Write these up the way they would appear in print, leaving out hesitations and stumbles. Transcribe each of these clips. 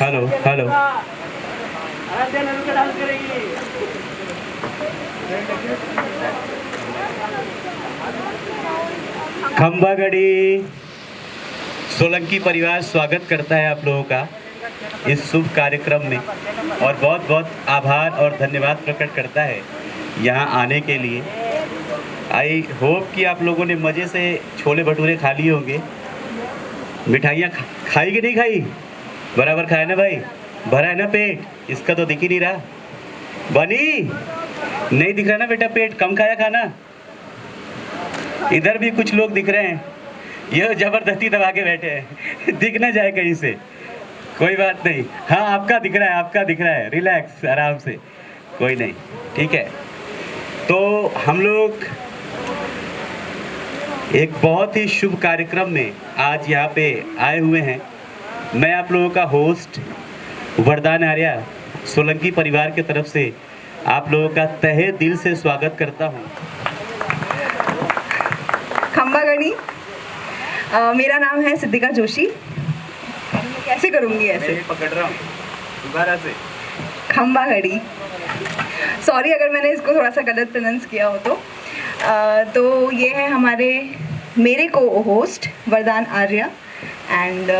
Hello खंबागढ़ी Solanki परिवार स्वागत करता है आप लोगों का इस शुभ कार्यक्रम में और बहुत बहुत आभार और धन्यवाद प्रकट करता है यहाँ आने के लिए। आई होप कि आप लोगों ने मज़े से छोले भटूरे खा लिए होंगे। मिठाइयाँ खाई कि नहीं खाई? बराबर खाया ना भाई? भरा है ना पेट? इसका तो दिख ही नहीं रहा। बनी नहीं दिख रहा ना बेटा पेट? कम खाया खाना? इधर भी कुछ लोग दिख रहे हैं, ये जबरदस्ती दबा के बैठे हैं दिख ना जाए कहीं से, कोई बात नहीं। हाँ आपका दिख रहा है, आपका दिख रहा है, रिलैक्स आराम से, कोई नहीं, ठीक है। तो हम लोग एक बहुत ही शुभ कार्यक्रम में आज यहाँ पे आए हुए हैं। मैं आप लोगों का होस्ट वरदान आर्या सोलंकी परिवार की तरफ से आप लोगों का तहे दिल से स्वागत करता हूँ। खंबागढ़ी, मेरा नाम है सिद्धिका जोशी। कैसे करूँगी ऐसे? मैं पकड़ रहा हूँ दोबारा से। खंबागढ़ी, सॉरी अगर मैंने इसको थोड़ा सा गलत प्रोनाउंस किया हो तो ये है मेरे को host Varadan Arya and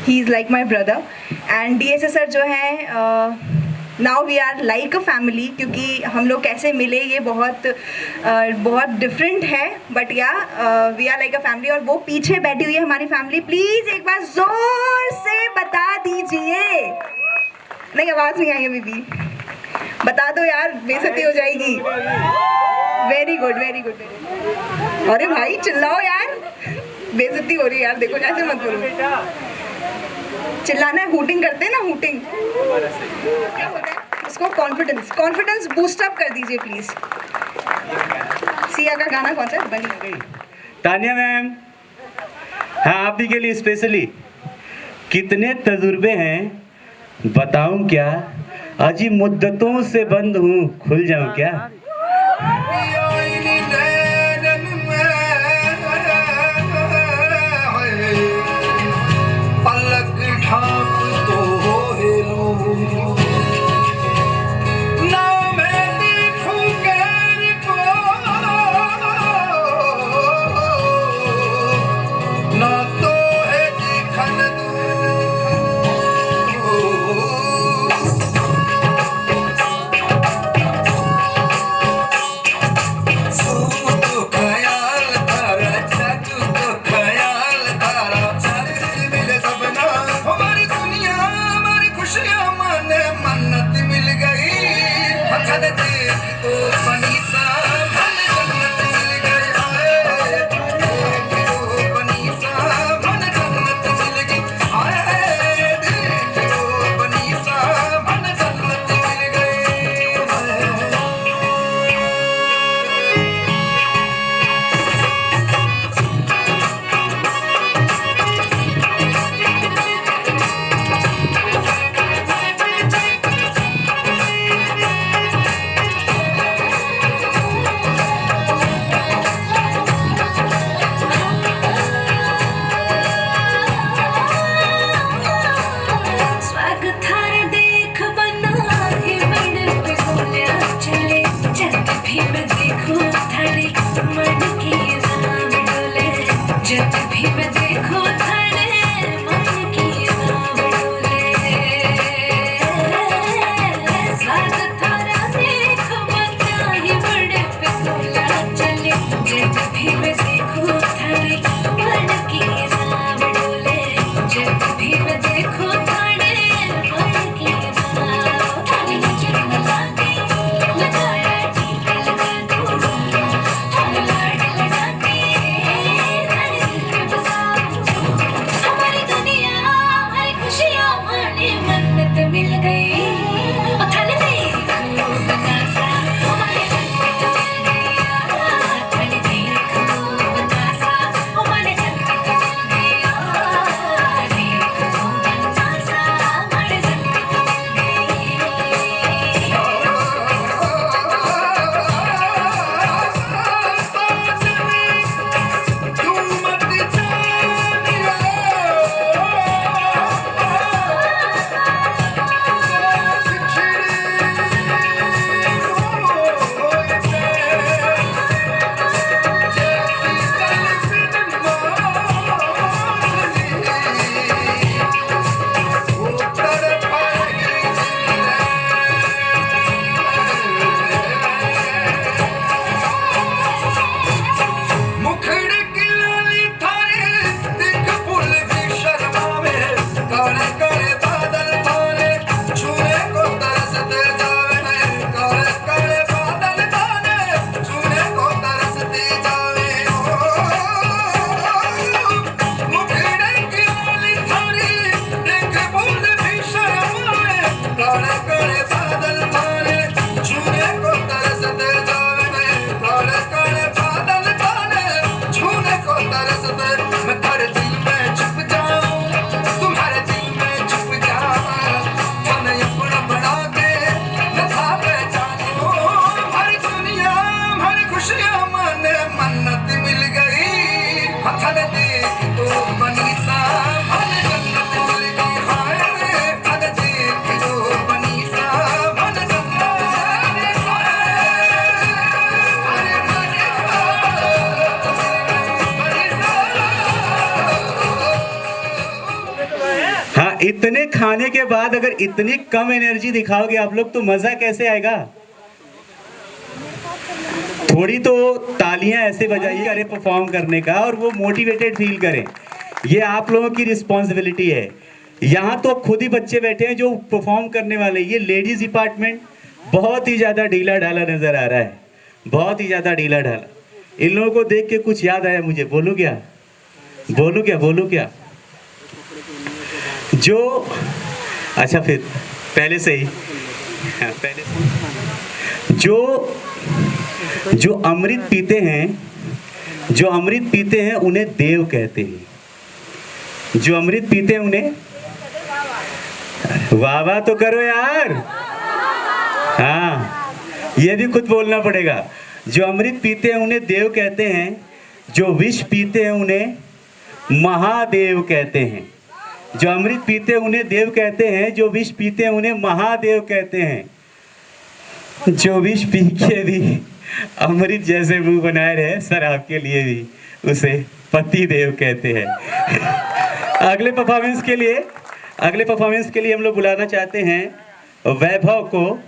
he is like my brother and DSS sir जो है now we are like a family, क्योंकि हम लोग कैसे मिले ये बहुत डिफरेंट है, but yeah we are like a family. और वो पीछे बैठी हुई है हमारी फैमिली, प्लीज़ एक बार ज़ोर से बता दीजिए। नहीं आवाज़ नहीं आई अभी भी, बता दो यार, बेइज्जती हो जाएगी। Very good very good very good. अरे भाई चिल्लाओ यार, बेइज्जती हो रही है यार, देखो ऐसे मत बोलो। चिल्लाना है, हूटिंग करते हैं ना, हूटिंग क्या होता है उसको, कॉन्फिडेंस बूस्ट अप कर दीजिए प्लीज। सिया का गाना कौन सा है? बनी। तानिया मैम, हाँ आप ही के लिए स्पेशली। कितने तजुर्बे हैं बताऊं क्या, अजी मुद्दतों से बंद हूँ, खुल जाऊं क्या। इतने खाने के बाद अगर इतनी कम एनर्जी दिखाओगे आप लोग तो मजा कैसे आएगा। थोड़ी तो तालियां ऐसे बजाइए अरे परफॉर्म करने का और वो मोटिवेटेड फील करें। ये आप लोगों की रिस्पॉन्सिबिलिटी है। यहाँ तो खुद ही बच्चे बैठे हैं जो परफॉर्म करने वाले। ये लेडीज डिपार्टमेंट बहुत ही ज़्यादा ढीला ढाला नज़र आ रहा है, बहुत ही ज़्यादा ढीला ढाला। इन लोगों को देख के कुछ याद आया मुझे, बोलूं क्या? बोलूं क्या? जो अच्छा फिर पहले से ही जो अमृत पीते हैं उन्हें देव कहते हैं। जो अमृत पीते हैं उन्हें, वाह वाह तो करो यार। हाँ, ये भी खुद बोलना पड़ेगा। जो अमृत पीते हैं उन्हें देव कहते हैं, जो विष पीते हैं उन्हें महादेव कहते हैं। जो अमृत पीते हैं उन्हें देव कहते हैं, जो विष पीते हैं उन्हें महादेव कहते हैं। जो विष पी के भी अमृत जैसे मुंह बनाए रहे शराब के लिए भी उसे पति देव कहते हैं। अगले परफॉर्मेंस के लिए हम लोग बुलाना चाहते हैं वैभव को।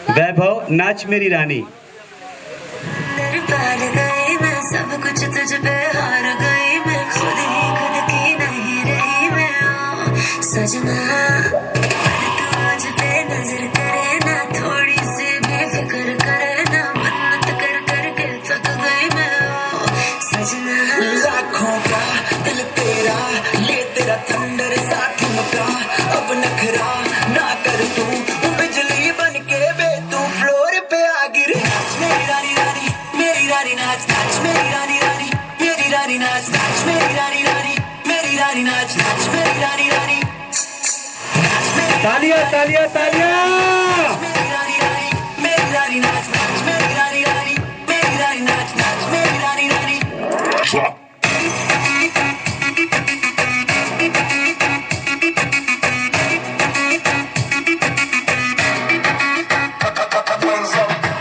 वैभव, नाच मेरी रानी। सब कुछ तुझ पे हार गई मैं, खुद ही खुद की नहीं रही मैं। सजना तू मुझ पे नजर करे ना, थोड़ी सी भी फिक्र करे ना, मन्नत कर कर के थक गई मैं। सजना लाखों का दिल तेरा, ले तेरा थंडर सा ठुमका, अब नखरा ना कर तू, बिजली बन के बे तू फ्लोर पे आ गिर। नाच मेरी रानी रानी, मेरी रानी नाच, नाच मेरी रानी रानी, मेरी रानी नाच, नाच मेरी रानी रानी, मेरी रानी नाच, नाच मेरी रानी रानी। तालियां तालियां तालियां। मेरी रानी रानी, मेरी रानी नाच, नाच मेरी रानी रानी, मेरी रानी नाच, नाच मेरी रानी रानी।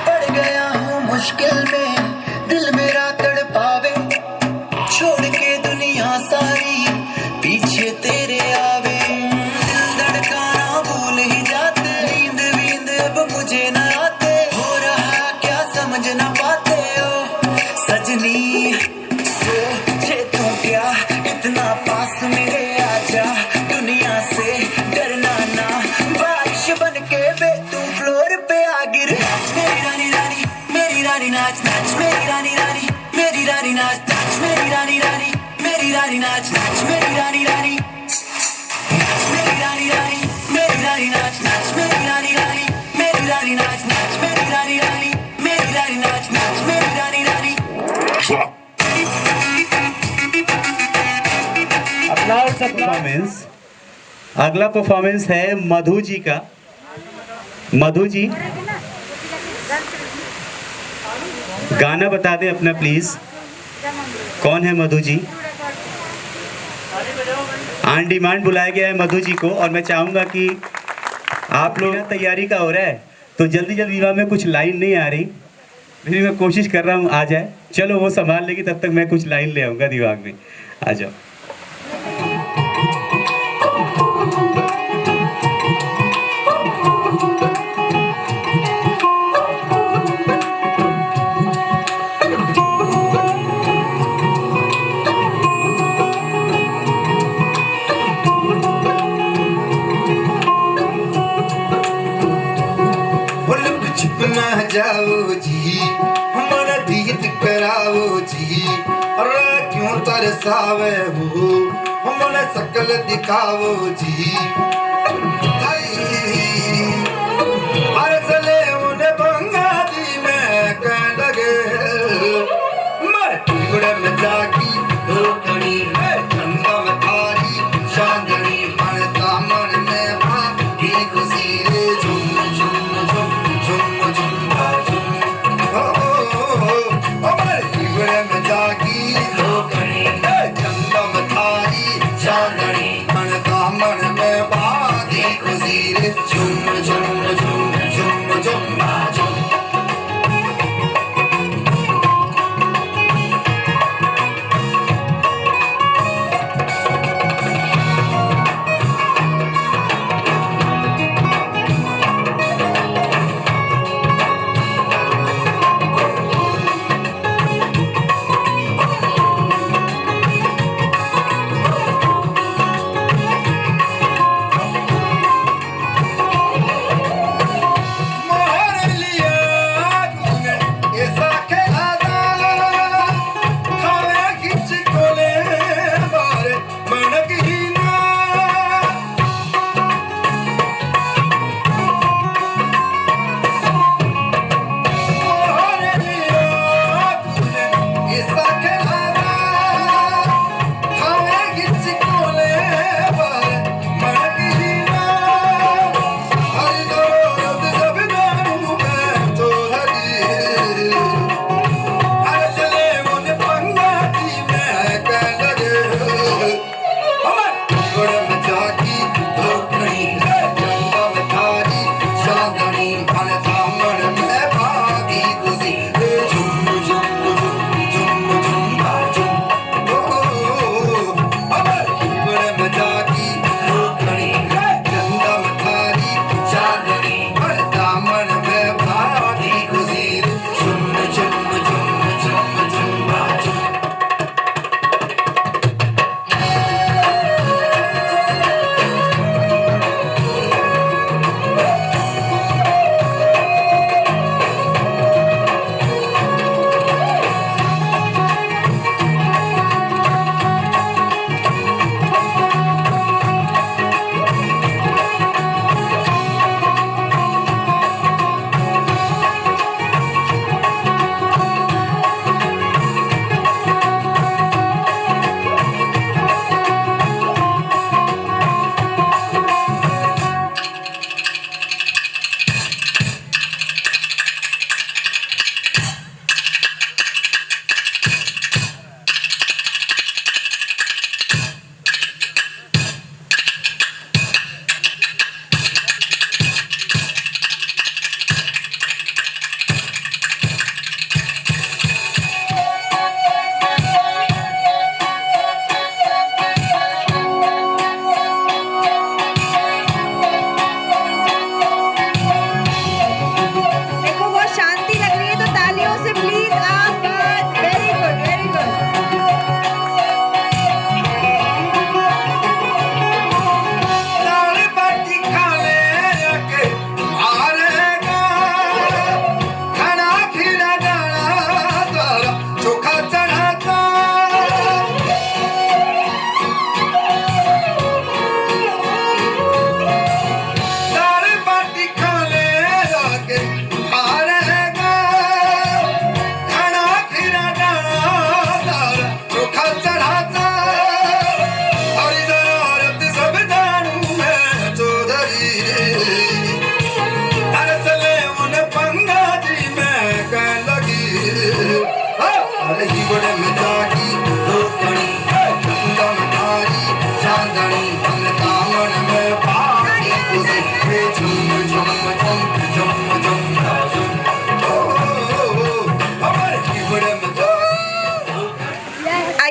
पड़ गया हूँ मुश्किल में, दिल मेरा तड़पावे, छोड़ के दुनिया सारी पीछे तेरे आवे। दिल धड़काना भूल ही जाते, नींद वींद अब मुझे न आते, हो रहा क्या समझ न पाते हो सजनी। सोचे तू क्या इतना पास मेरे आजा, दुनिया से डरना ना, बारिश बन के बे तू फ्लोर पे आ गिर। नाच मेरी रानी रानी, मेरी रानी नाच, नाच मेरी रानी रानी, मेरी रानी नाच, नाच मेरी रानी रानी, मेरी रानी नाच, नाच मेरी रानी रानी। नाच मेरी रानी रानी, मेरी रानी नाच, नाच मेरी रानी रानी, मेरी रानी नाच, नाच मेरी रानी रानी, मेरी रानी नाच, नाच मेरी रानी रानी। अप्लाउड परफॉर्मेंस। अगला परफॉर्मेंस है मधु जी का। मधु जी गाना बता दें अपना प्लीज। कौन है मधु जी? ऑन डिमांड बुलाया गया है मधु जी को, और मैं चाहूंगा कि आप लोग तैयारी का हो रहा है तो जल्दी जल्दी दिमाग में कुछ लाइन नहीं आ रही, फिर मैं कोशिश कर रहा हूँ आ जाए। चलो वो संभाल लेगी, तब तक मैं कुछ लाइन ले आऊँगा दिमाग में। आ जाओ। ना जाओ जी, हमारा दीद कराओ जी, अरे क्यों तरसावे हो, हमारा शकल दिखाओ जी। अरे चले उन्हें बंगाली में कह लगे, मैं टुकड़े में जागी धोखड़ी है, चंदा में थारी चांदनी, मन दामन में भागी खुशी रे, झुम झुम झुम झुम झुम झुम। ओ टुकड़े में जागी धोखड़ी है, चंदा में थारी चांदनी, मन दामन में भागी खुशी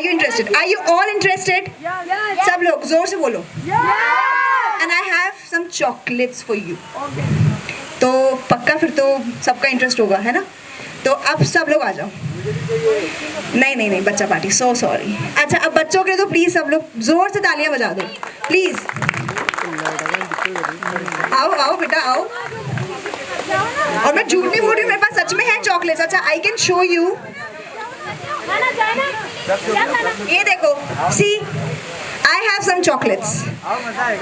Are you interested? Are you all interested? सब लोग जोर से बोलो. And I have some chocolates for you. तो पक्का फिर तो सबका इंटरेस्ट होगा, है ना? तो अब सब लोग आ जाओ. नहीं बच्चा पार्टी, सो सॉरी. अच्छा, अब बच्चों के लिए तो प्लीज सब लोग जोर से तालियां बजा दो प्लीज. आओ बेटा आओ. और मैं झूठ नहीं बोल रही हूँ, मेरे पास सच में है चॉकलेट्स. अच्छा, आई कैन शो यू. ये देखो, सी आई हैव सम चॉकलेट्स.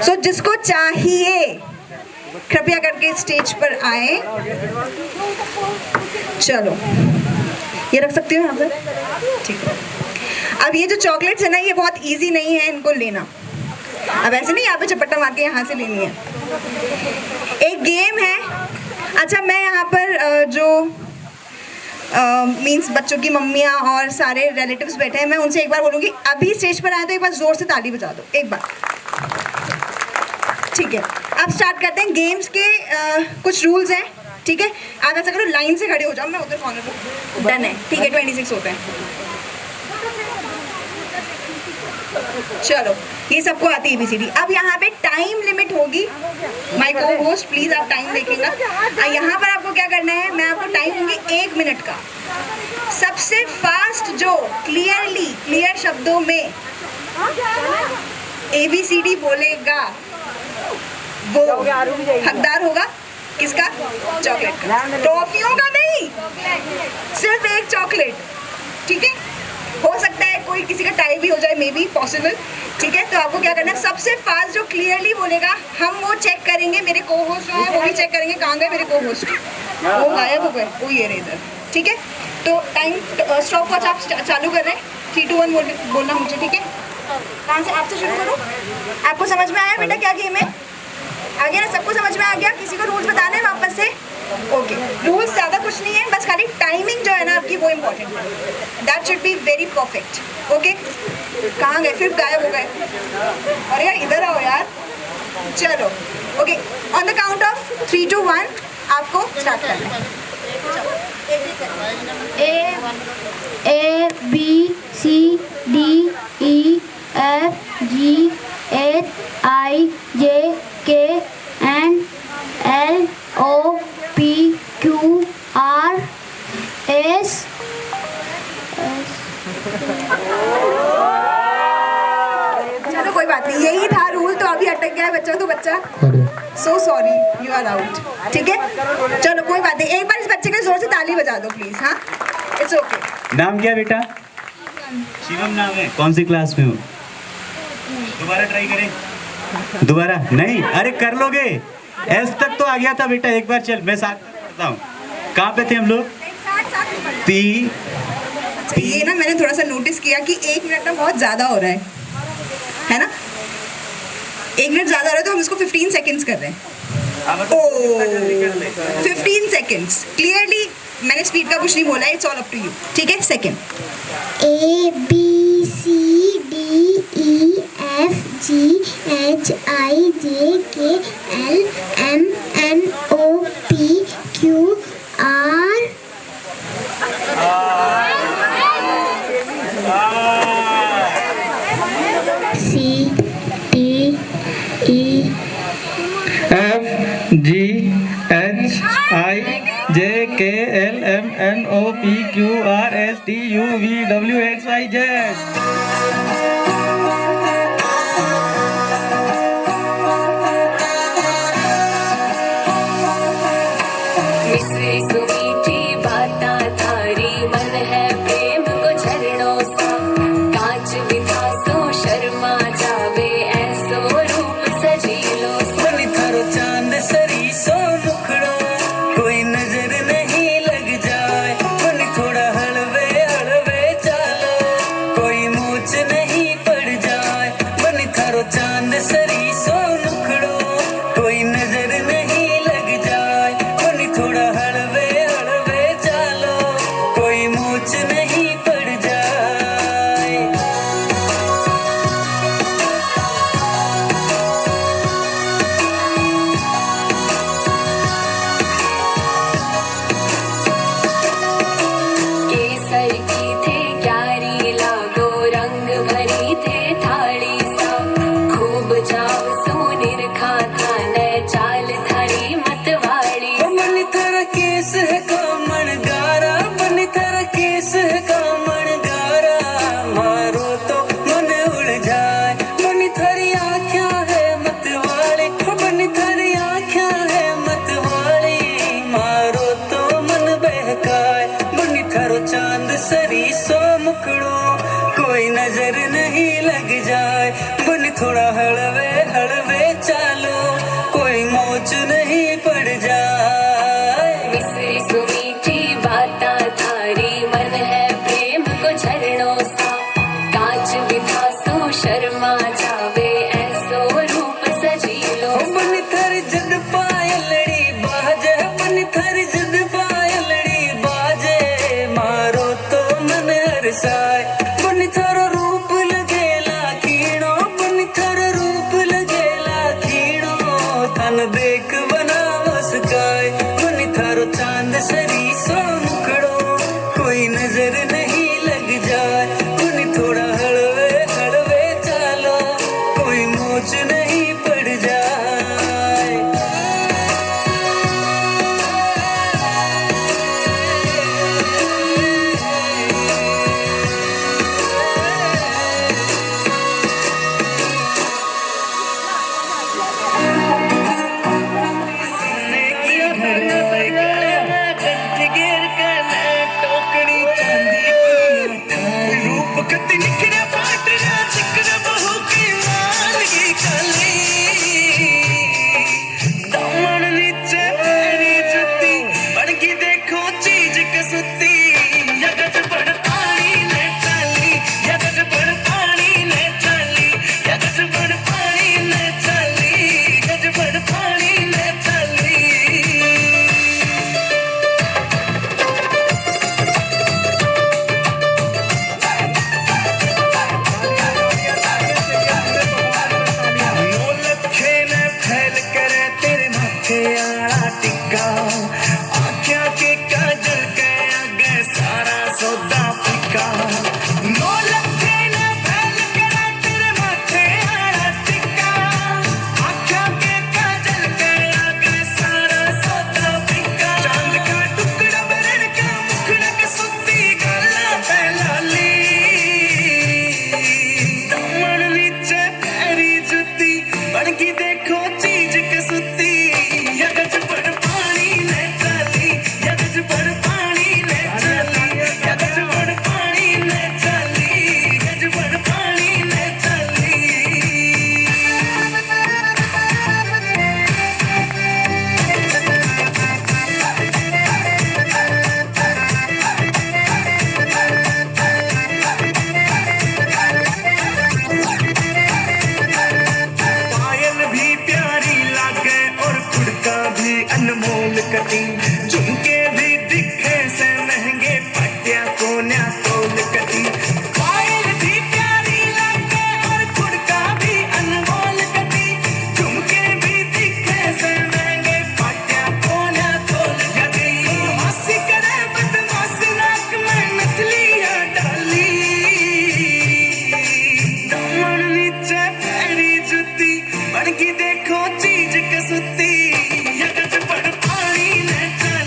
सो जिसको चाहिए कृपया करके स्टेज पर आए. चलो, ये रख सकती हूँ यहाँ पर, ठीक है. अब ये जो चॉकलेट्स है ना, ये बहुत इजी नहीं है इनको लेना. अब ऐसे नहीं यहाँ पे चपट्टा मार के यहाँ से लेनी है. एक गेम है. अच्छा, मैं यहाँ पर जो मीन्स बच्चों की मम्मियाँ और सारे रिलेटिव्स बैठे हैं, मैं उनसे एक बार बोलूँगी अभी स्टेज पर आए तो एक बार ज़ोर से ताली बजा दो एक बार. ठीक है, अब स्टार्ट करते हैं. गेम्स के कुछ रूल्स हैं, ठीक है. आप ऐसा करो, लाइन से खड़े हो जाओ, मैं उधर कॉर्नर पर. डन है, ठीक है. 26 होते हैं. चलो, ये सबको आती है ABCD. अब यहाँ पे टाइम लिमिट होगी. माय को होस्ट प्लीज आप टाइम देखेगा. यहाँ पर आपको क्या करना है, मैं आपको टाइम दूंगी 1 मिनट का. सबसे फास्ट जो क्लियर शब्दों में ABCD बोलेगा वो हकदार होगा किसका? चॉकलेट का. टॉफियों का नहीं, सिर्फ एक चॉकलेट, ठीक है. हो सकता है कोई किसी का टाई भी हो जाए, मे बी पॉसिबल, ठीक है. तो आपको क्या करना है, सबसे फास्ट जो क्लियरली बोलेगा हम वो चेक करेंगे. मेरे को होस्ट जो है वो भी चेक करेंगे. कहाँ गए मेरे को होस्ट? वो गायब हो गए, वो ये रहे इधर, ठीक है. तो टाइम स्टॉप वॉच आप चालू कर रहे हैं. 3 2 1 बोलना मुझे, ठीक है. कहाँ से? आपसे शुरू करूँ. आपको समझ में आया बेटा क्या गेम है? आ गया ना, सबको समझ में आ गया? किसी को रूल्स बताने हैं वापस से? ओके, रूल्स ज़्यादा कुछ नहीं है, बस खाली टाइमिंग जो है ना आपकी वो इम्पोर्टेंट है. That should be very perfect. Okay, कहाँ गए फिर? गायब हो गए. अरे यार इधर आओ यार. चलो, okay, on the count of 3 2 1 आपको स्टार्ट करना है. A B C D E F G H I J K L M O P Q R S. चलो कोई बात नहीं, यही था रूल. तो अभी अटक गया है बच्चा, तो बच्चा so sorry, you are out, ठीक है. चलो कोई बात नहीं, एक बार इस बच्चे के जोर से ताली बजा दो प्लीज. हाँ, इट्स ओके. नाम क्या बेटा? शिवम नाम है. कौन सी क्लास में हो? दोबारा ट्राई करें. दोबारा नहीं, अरे कर लोगे. एस तक तो आ गया था बेटा एक बार. चल मैं साथ पढ़ता हूँ. कहाँ पे थे हम लोग? ये ना मैंने थोड़ा सा नोटिस किया कि 1 मिनट ना बहुत ज़्यादा हो रहा है ना. 1 मिनट ज़्यादा हो रहा है, तो हम इसको 15 सेकेंड्स कर रहे हैं. Oh, 15 seconds. क्लियरली मैंने स्पीड का कुछ नहीं बोला. It's all up to you, ठीक है. Second. A B C D E F G H I J K L M N O P Q R C D E F G H I J K L M N O P Q R S T U V W X Y Z. एक मीठी बाता थारी मन है प्रेम को झरणों सा कांच बिथा सो शर्मा जावे ऐसो रूप सजीलो बनी थारो चांद सरी सो मुखड़ो कोई नजर नहीं लग जाए. बनी थोड़ा हलवे हलवे चालो कोई मुँह जाए। बन थोड़ा हलवे हलवे चालो, कोई मोच नहीं पड़ जाए। मिश्री सुमीठी बाता थारी, मन है प्रेम को झरनों सा। कांच बिठासु शर्मा जावे, ऐसो रूप सजीलो। बन थर जद पायलड़ी बाजे, बन थर जद पायलड़ी बाजे, मारो तो मन हर्षाए। बन थारो रूप लगेला खीणो, बन थारो रूप लगेला खीणो, तन देख बना मुस्काए। बन थारो चांद सरी सो मुखड़ो, कोई नजर नहीं लग जाए। बन थोड़ा हलवे हलवे चालो, कोई मोच नहीं पड़ जाए। रूप कति निखरे पाटरा, चिकरा बहू की मालगी काली। दामन नीचे मेरी जुती, बड़की देखो चीज कसुती। यगज बड़ पानी ने चाली, यगज बड़ पानी ने चाली, यगज बड़ पानी ने चाली, यगज बड़ पानी ने चाली। लखे ने फैल करे तेरे माथे आला टिक्का, आँखियाँ के काजल के आगे सारा सौदा फीका। नौ लखे ने फैल करे तेरे माथे आला टिक्का, आँखियाँ के काजल के आगे सारा सौदा फीका। चांद का टुकड़ा बरन का मुखड़ा के सुती गला पे लाली। दामन नीचे पैरी जुती, बड़की देखो चीज कसुती। यगज बड़ पानी ने चाली, यगज बड़ पानी ने चाली, यगज बड़ पानी ने चाली, यगज बड़ पानी ने चाली। पायल भी प्यारी लागे और खुड़का भी अनमोल कटी। झुमके भी दिखे से महंगे, पट्टिया कोन्या तोल कटी। पायल भी प्यारी लागे और खुड़का भी अनमोल कटी। झुमके भी दिखे से महंगे, पट्टिया कोन्या तोल कटी। हंसी करे बदमाशी नाक में नथलियां डाली। दामन नीचे पैरी जुती, बड़की देखो चीज कसुती। यगज बड़ पानी ने चाली,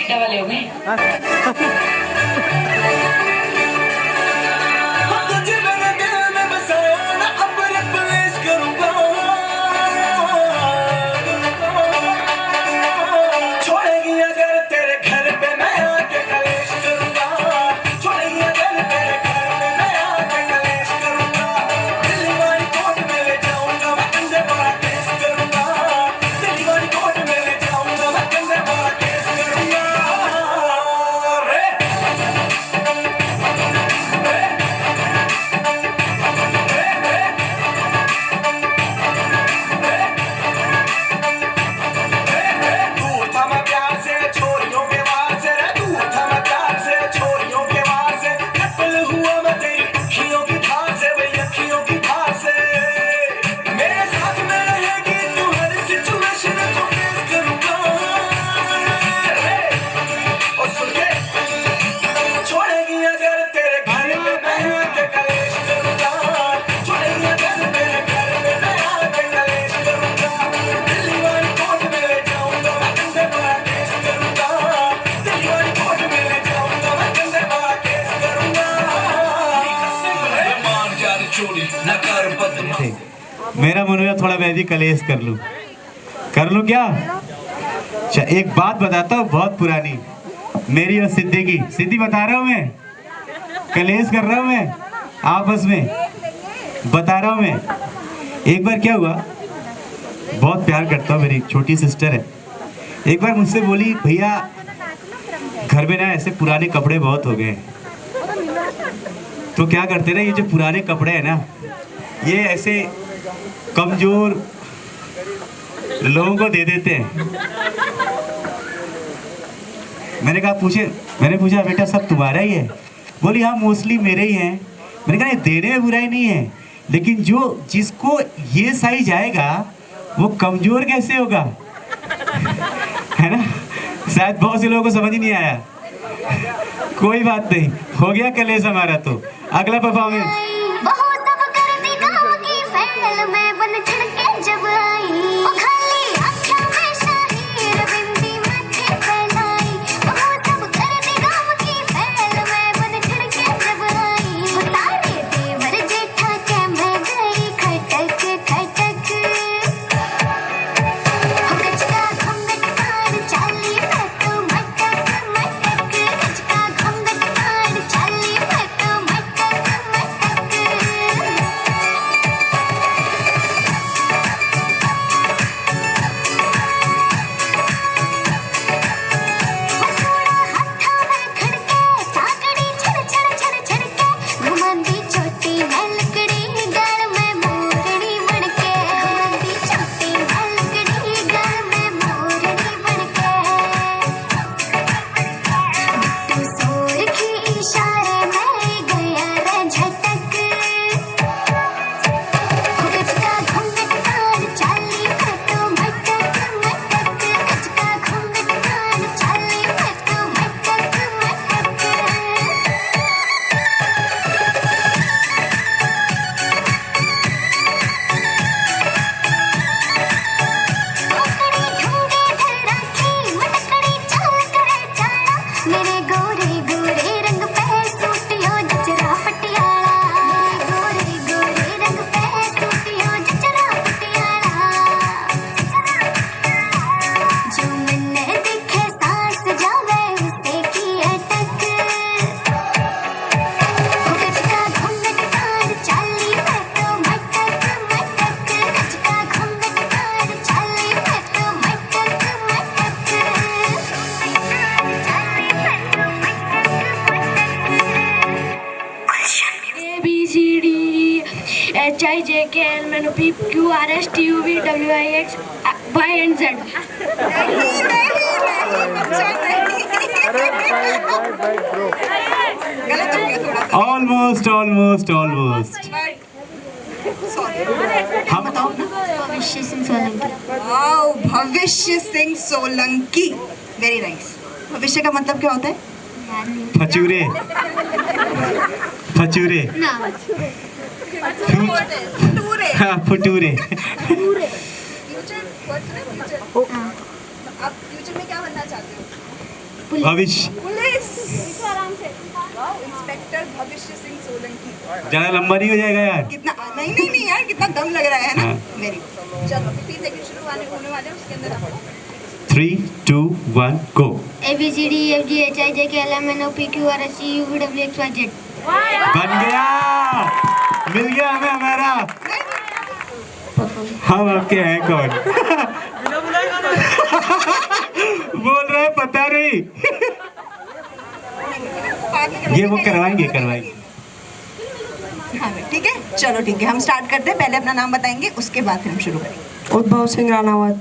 टिड्डा वाले हो गए। तुझे मैंने दिल में बसाया ना, अब रिप्लेस करूंगा। छोड़ेगी अगर तेरे घर पे मैं आके कलेश करूंगा। छोड़ेगी अगर तेरे घर पे मैं आके कलेश करूंगा। दिल्ली वाली कोर्ट में ले जाऊंगा मैं, कंधे वाला केस करूंगा। दिल्ली वाली कोर्ट में ले जाऊंगा मैं, कंधे वाला केस करूंगा। रे दूर था मैं प्यार से छोरियों के वार से, रे दूर था मैं प्यार से छोरियों के वार से। नकल हुआ मैं तेरी अखियों की धार से, वही अखियों की धार से। मेरे साथ में रहेगी तू, हर सिचुएशन को फेस करूंगा। रे ओ सुन के, छोड़ेगी अगर तेरे घर पे मैं आके कलेश करूंगा। छोड़ेगी अगर तेरे घर पे मैं आके कलेश करूंगा। दिल्ली वाली कोर्ट में ले जाऊंगा मैं, कंधे वाला केस करूंगा। दिल्ली वाली कोर्ट में ले जाऊंगा मैं, कंधे वाला केस करूंगा। मान जा रे चोरी न कर बदमाश। मेरा मन हुआ थोड़ा मैं भी कलेश कर लूं क्या? अच्छा, एक बात बताता हूँ बहुत पुरानी, मेरी और सिद्दी बता रहा हूँ मैं, कलेश कर रहा हूँ मैं आपस में, बता रहा हूँ मैं। एक बार क्या हुआ, बहुत प्यार करता हूँ, मेरी एक छोटी सिस्टर है। एक बार मुझसे बोली, भैया घर में ना ऐसे पुराने कपड़े बहुत हो गए हैं, तो क्या करते ना, ये जो पुराने कपड़े हैं ना, ये ऐसे कमजोर लोगों को दे देते हैं। मैंने पूछा बेटा सब तुम्हारा ही है? बोली हाँ मोस्टली मेरे ही हैं। मैंने कहा देने में बुराई नहीं है, लेकिन जिसको ये साइज आएगा वो कमजोर कैसे होगा? है ना? शायद बहुत से लोगों को समझ ही नहीं आया। कोई बात नहीं, हो गया कलेश हमारा। तो अगला performance. HIJKLMNOP QRSTUVWIX Y and Z. Almost हाँ बताओ ना। भविष्य सिंह सोलंकी। वाओ, भविष्य सिंह सोलंकी, वेरी नाइस। भविष्य का मतलब क्या होता है? फचूरे हाँ फटूरे। आप फ्यूचर में क्या बनना चाहते हो? भविष्य। पुलिस। इंस्पेक्टर भविष्य सिंह सोलंकी। ज़्यादा लंबा नहीं हो जाएगा यार? कितना नहीं नहीं नहीं यार, कितना दम लग रहा है ना। हाँ। Very good. चलो 15 सेकंड शुरू होने वाले हैं, उसके अंदर आपको 3, 2, 1 गो। ABCDEFGHIJKLMNOPQRSTUVWXYZ। बन गया, मिल गया हमें हमारा। हम आपके हैं कौन? बोल रहे हैं पता नहीं। ये वो करवाएंगे। हाँ ठीक है, चलो ठीक है, हम स्टार्ट करते हैं। पहले अपना नाम बताएंगे, उसके बाद फिर हम शुरू करेंगे। उद्भव सिंह राणावत।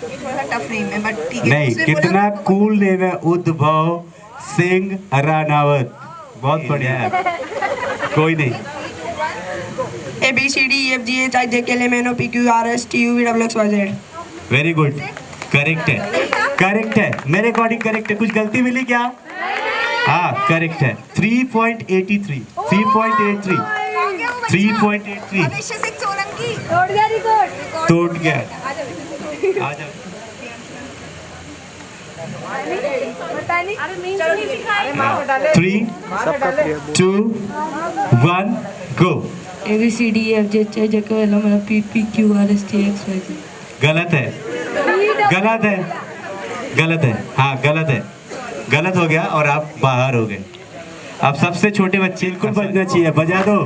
ये थोड़ा सा टफ नेम है बट ठीक है। नहीं, उसने कितना बोला- कूल नेम है, उद्भव सिंह राणावत। बहुत बढ़िया है। कोई नहीं। ABCDEFGHIJKLMNOPQRSTUVWXYZ। वेरी गुड, करेक्ट है मेरे अकॉर्डिंग करेक्ट है। कुछ गलती मिली क्या? हाँ करेक्ट है। 3.83 3.83 भविष्य सिंह सोलंकी। तोड़ गया। आ जाओ। थ्री 2 1 गो। ABCDEFGHIJKLMNOPQRSTUVWXYZ। गलत है। हाँ गलत है। गलत हो गया और आप बाहर हो गए। अब सबसे छोटे बच्चे को बजना चाहिए, बजा दो।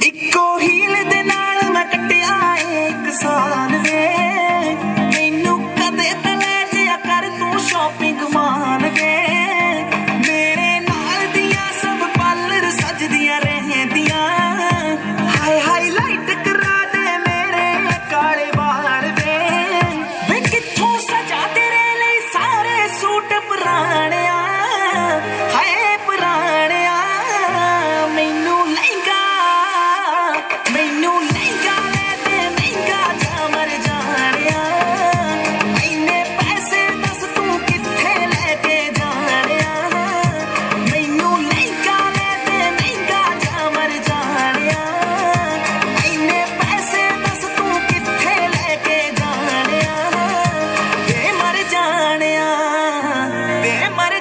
ਇੱਕੋ ਹੀਲ ਦੇ ਨਾਲ ਮੈਂ ਕੱਟਿਆ ਏ 1 ਸਾਲ ਵੇ ਮੈਨੂੰ ਕਦੇ ਤਾਂ ਲੈ ਜਿਆ ਕਰ ਤੂੰ ਸ਼ਾਪਿੰਗ ਮਾਲ ਵੇ ਮੇਰੇ ਨਾਲ ਦੀਆਂ ਸਭ ਪਾਰਲਰ ਸਜਦੀਆਂ ਰਹਿੰਦੀਆਂ ਹਾਈ ਹਾਈਲਾਈਟ ਕਰਾ ਦੇ ਮੇਰੇ ਕਾਲੇ ਵਾਲ ਵੇ ਕਿੱਥੋਂ ਸਜਾ ਤੇਰੇ ਲਈ ਸਾਰੇ ਸੂਟ ਪੁਰਾਣਿਆ ਹਾਏ ਪੁਰਾਣਿਆ ਮੈਨੂੰ ਲਹਿੰਗਾ ਲੈ ਦੇ ਮਹਿੰਗਾ ਜਾ ਮਰ ਜਾਣਿਆ ਇੰਨੇ ਪੈਸੇ ਦੱਸ ਤੂੰ ਕਿੱਥੇ ਲੈ ਕੇ ਜਾਣਿਆ ਮੈਨੂੰ ਲਹਿੰਗਾ ਲੈ ਦੇ ਮਹਿੰਗਾ ਜਾ ਮਰ ਜਾਣਿਆ ਇੰਨੇ ਪੈਸੇ ਦੱਸ ਤੂੰ ਕਿੱਥੇ ਲੈ ਕੇ ਜਾਣਿਆ ਵੇ ਮਰ ਜਾਣਿਆ ਵੇ ਮਰ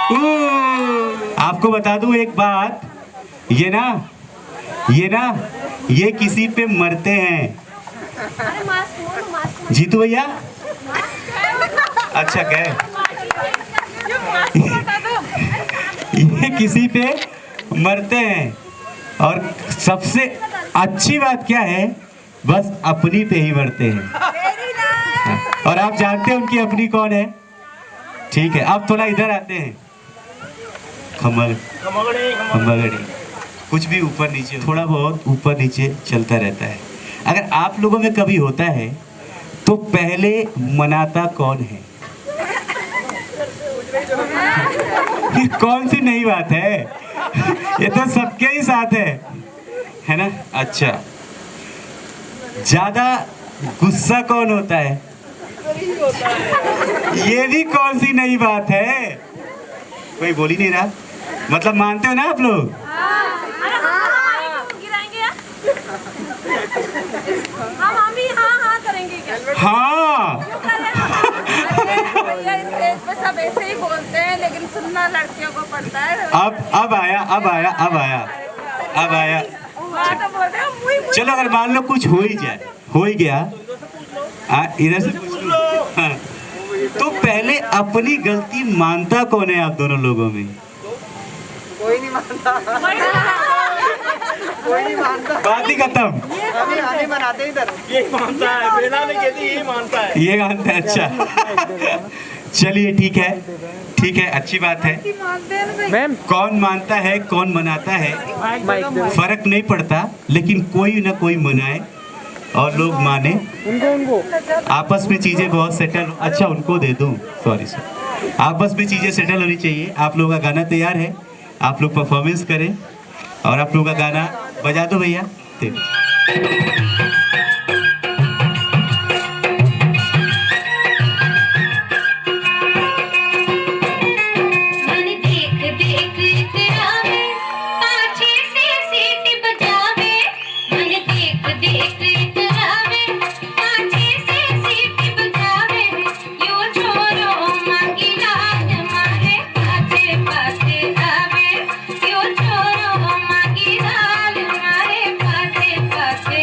आपको बता दूं एक बात, ये ना ये किसी पे मरते हैं। जीतू भैया, अच्छा गए। ये किसी पे मरते हैं, और सबसे अच्छी बात क्या है, बस अपनी पे ही मरते हैं। और आप जानते हैं उनकी अपनी कौन है? ठीक है, अब थोड़ा इधर आते हैं। खम्बागड़ी कुछ भी ऊपर नीचे, थोड़ा बहुत ऊपर नीचे चलता रहता है। अगर आप लोगों में कभी होता है तो पहले मनाता कौन है? ये कौन सी नई बात है? ये तो सबके ही साथ है ना? अच्छा, ज्यादा गुस्सा कौन होता है? ये भी कौन सी नई बात है? कोई बोल ही नहीं रहा। मतलब मानते हो ना आप लोग? हम भी हाँ करेंगे क्या? हाँ। भैया स्टेज पे सब ऐसे ही बोलते हैं, लेकिन सुनना लड़कियों को पड़ता है। अब आया। तो बोलते हैं मुई मुई। चलो, अगर मान लो कुछ हो ही गया, इधर से पूछ लो। हाँ, तो पहले अपनी गलती मानता कौन है आप दोनों लोगों में? कोई नहीं मानता। कोई नहीं मानता। बात ही खत्म। अभी मनाते इधर। यही मानता है, बेला ने कहती यही मानता है। ये मानता है, अच्छा। चलिए ठीक है, अच्छी बात है। मैम, कौन मानता है कौन मनाता है फर्क नहीं पड़ता, लेकिन कोई ना कोई मनाए और लोग माने। उनको आपस में चीजें बहुत सेटल, अच्छा उनको दे दूं, सॉरी सर। आपस में चीजें सेटल होनी चाहिए। आप लोगों का गाना तैयार है, आप लोग परफॉर्मेंस करें, और आप लोगों का गाना बजा दो भैया। पासे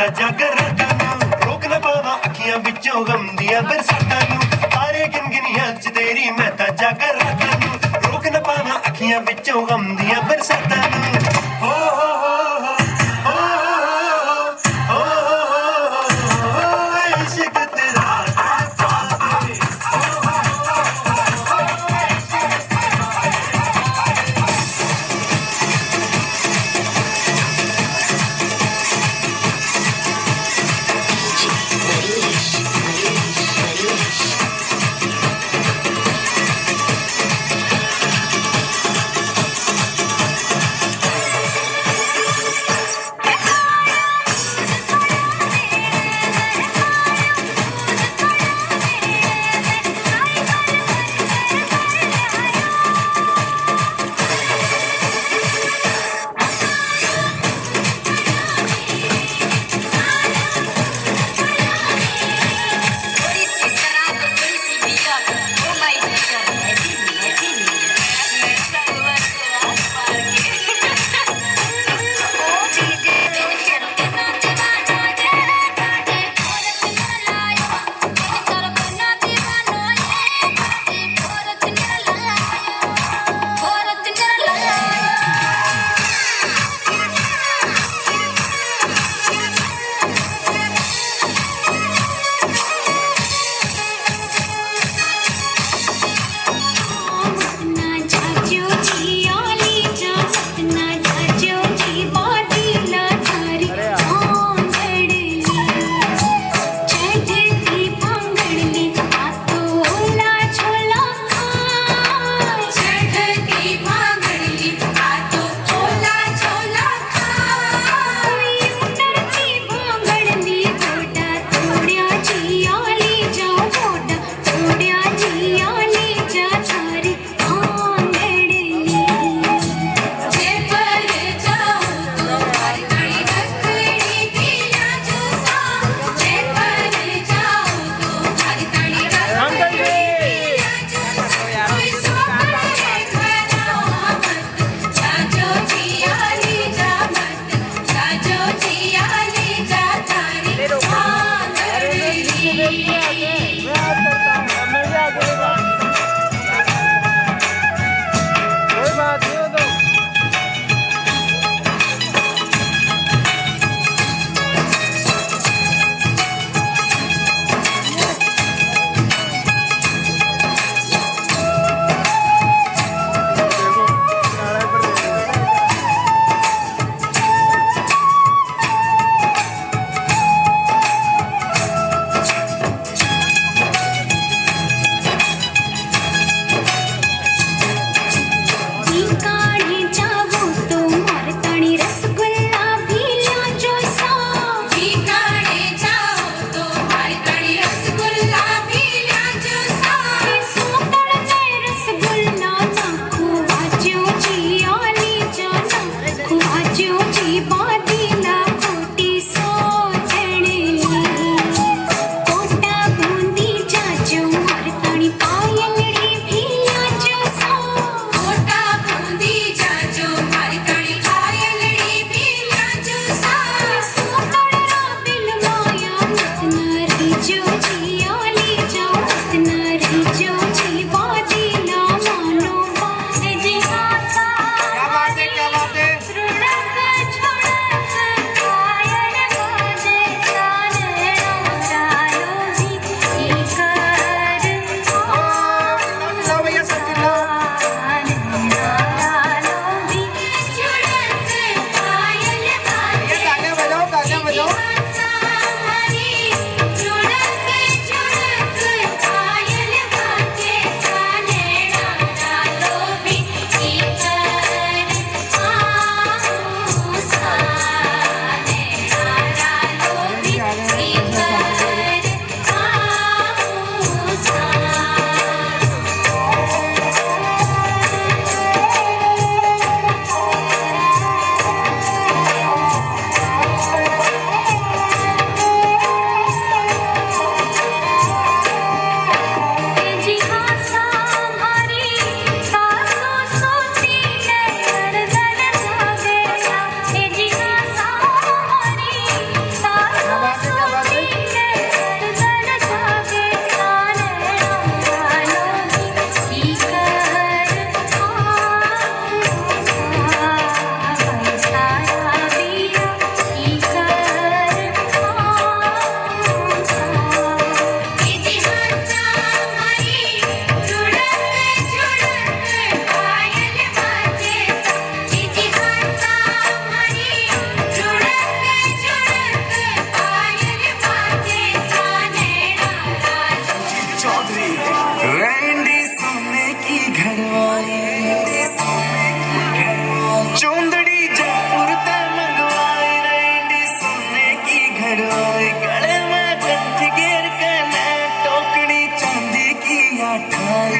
ਤਾਂ ਜਾਗਰਾਤਾਂ ਨੂੰ ਰੋਕ ਨਾ ਪਾਵਾਂ ਅੱਖੀਆਂ ਵਿੱਚੋਂ ਗਮ ਦੀਆਂ ਬਰਸਾਤਾਂ ਨੂੰ ਤਾਰੇ ਗਿਣ ਗਿਣੀਆਂ ਚ ਤੇਰੀ ਮੈਂ ਤਾਂ ਜਾਗਰਾਤਾਂ ਨੂੰ ਰੋਕ ਨਾ ਪਾਵਾਂ ਅੱਖੀਆਂ ਵਿੱਚੋਂ ਗਮ ਦੀਆਂ ਬਰਸਾਤਾਂ ਨੂੰ ਹੋ ਹੋ ਹੋ ਇਸ਼ਕ ਤੇਰਾ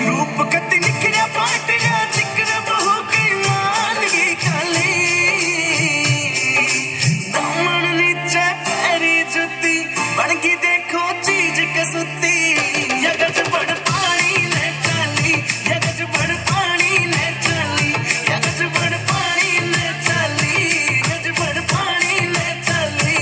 रूप कति निखरिया पाटिया चिकन बहु की मान की खाली दामन नीचे पैरी जुती बन की देखो चीज कसुती यगज बड़ पानी ले चली यगज बड़ पानी ले चली यगज बड़ पानी ले चली यगज बड़ पानी ले चली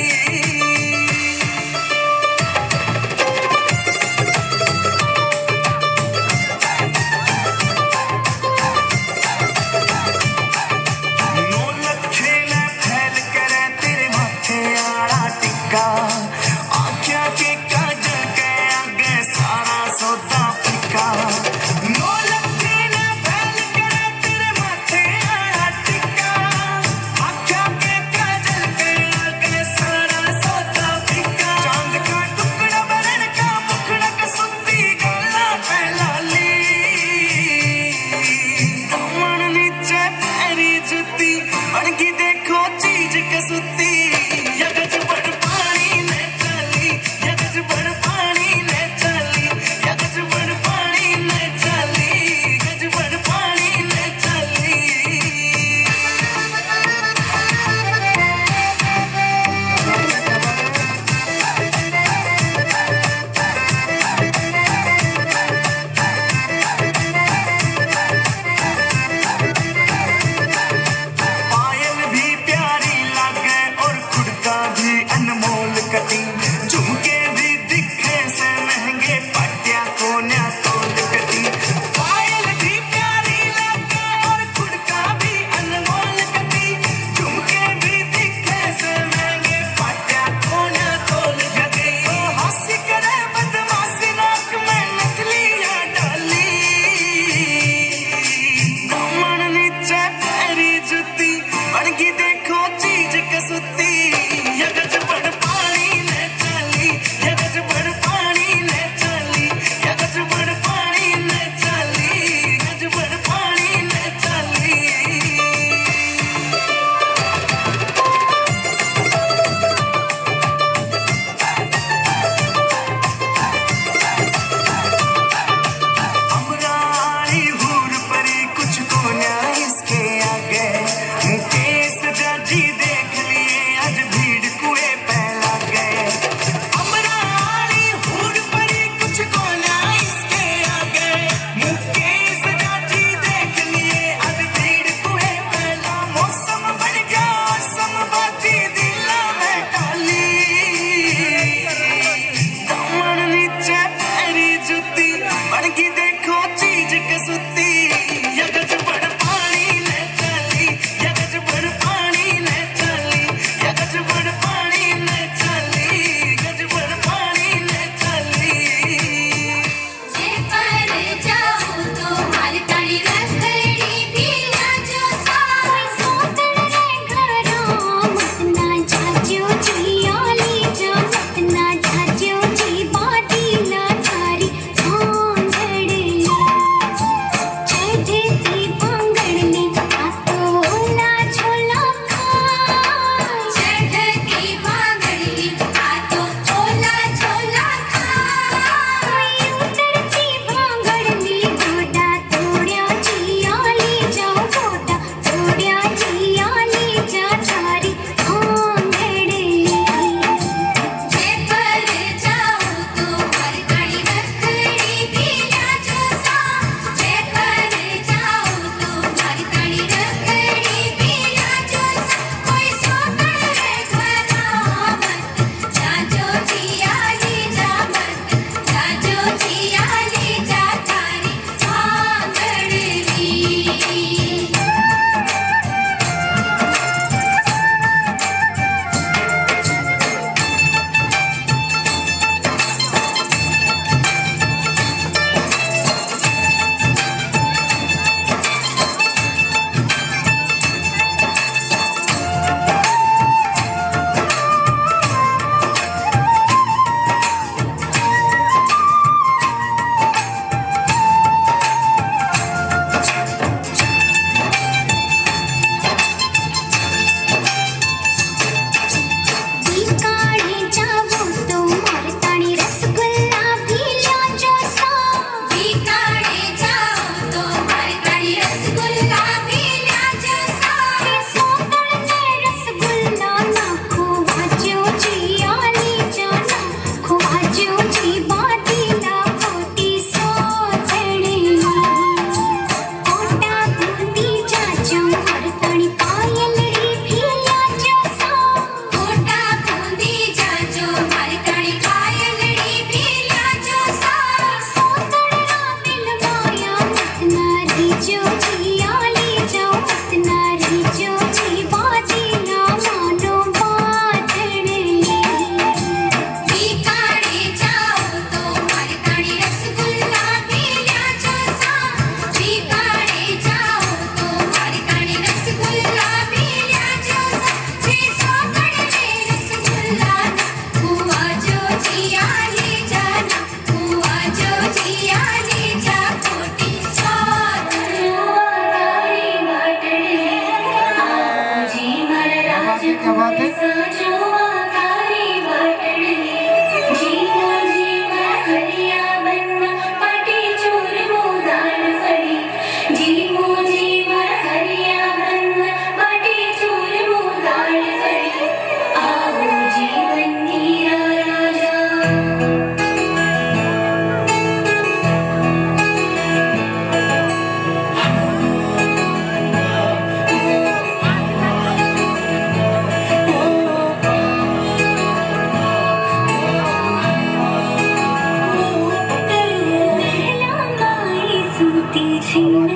Bye.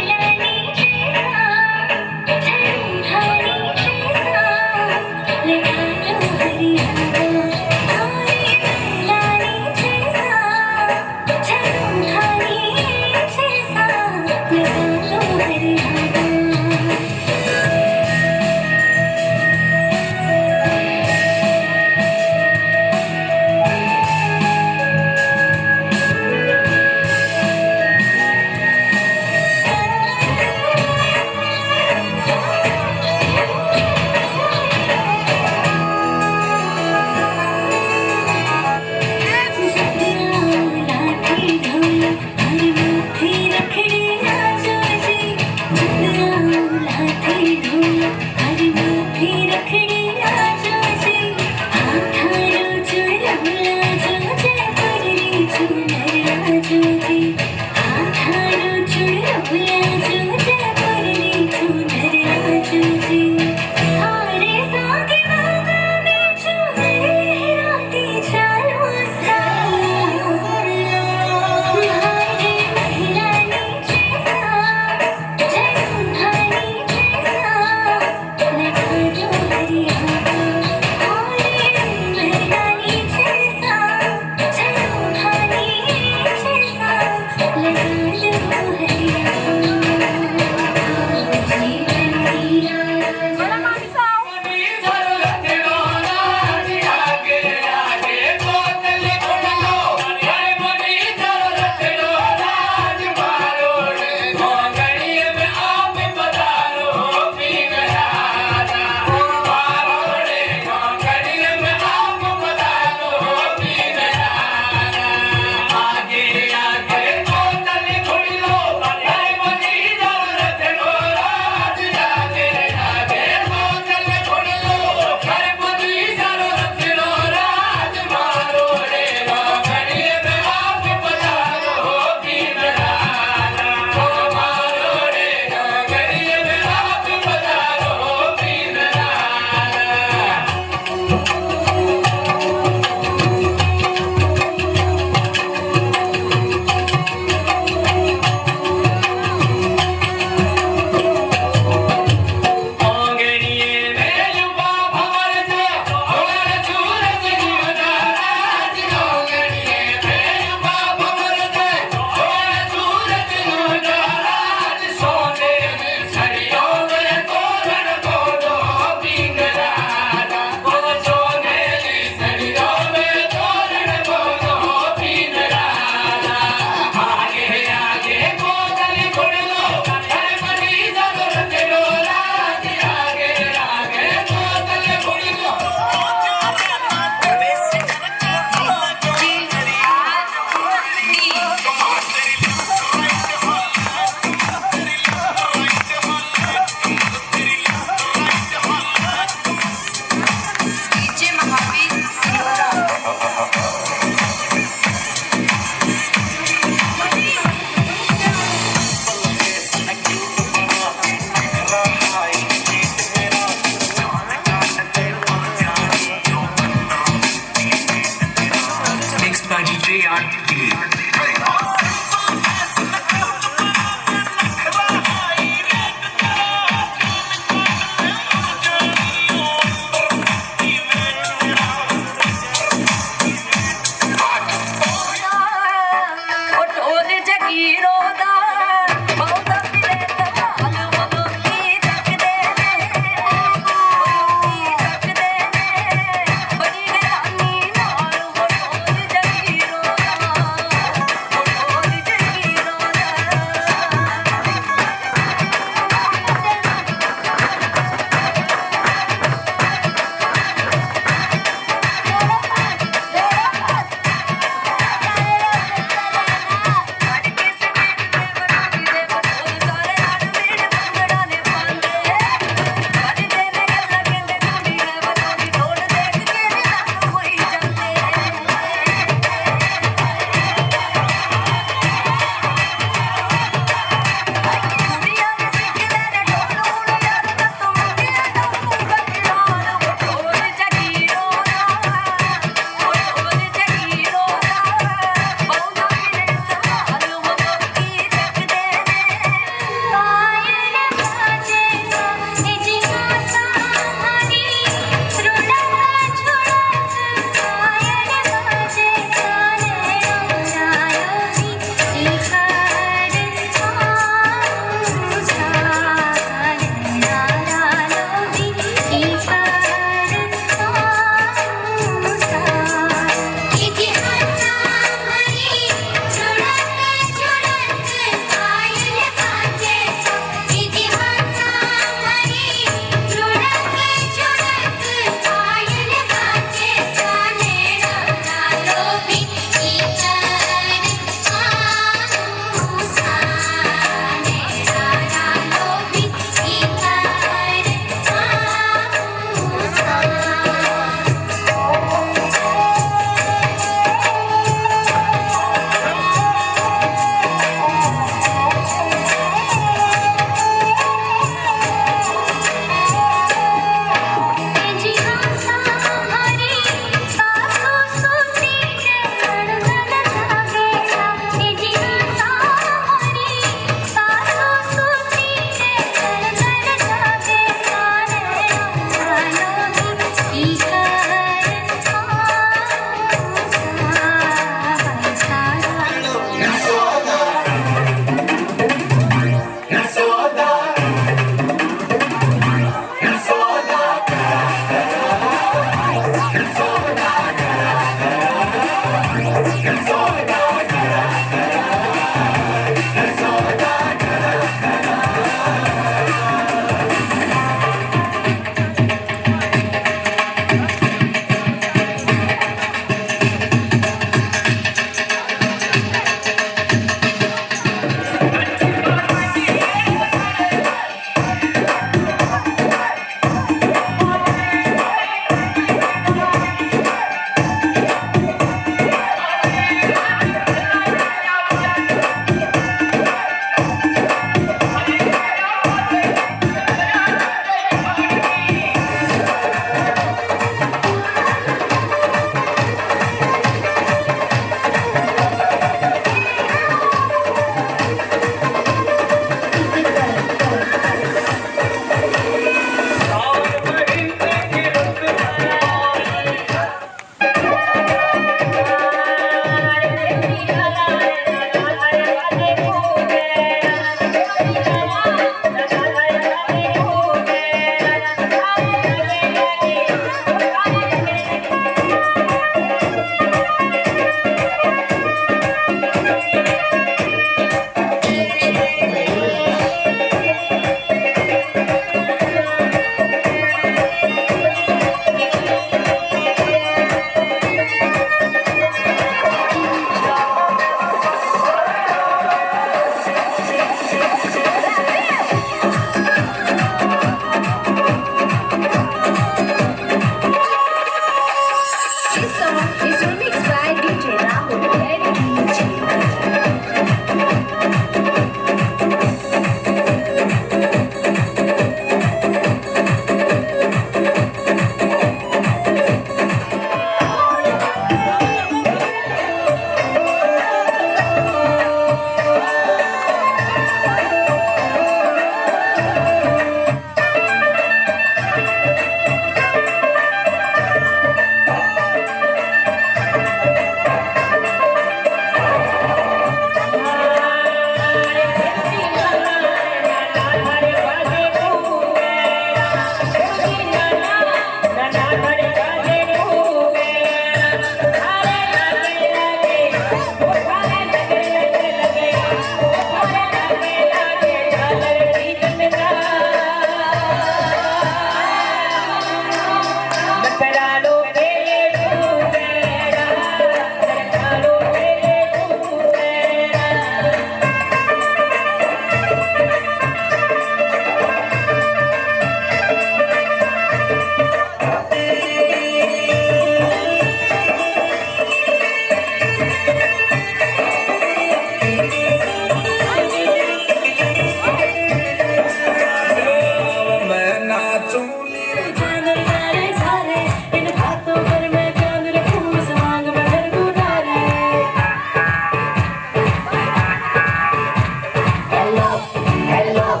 Hello,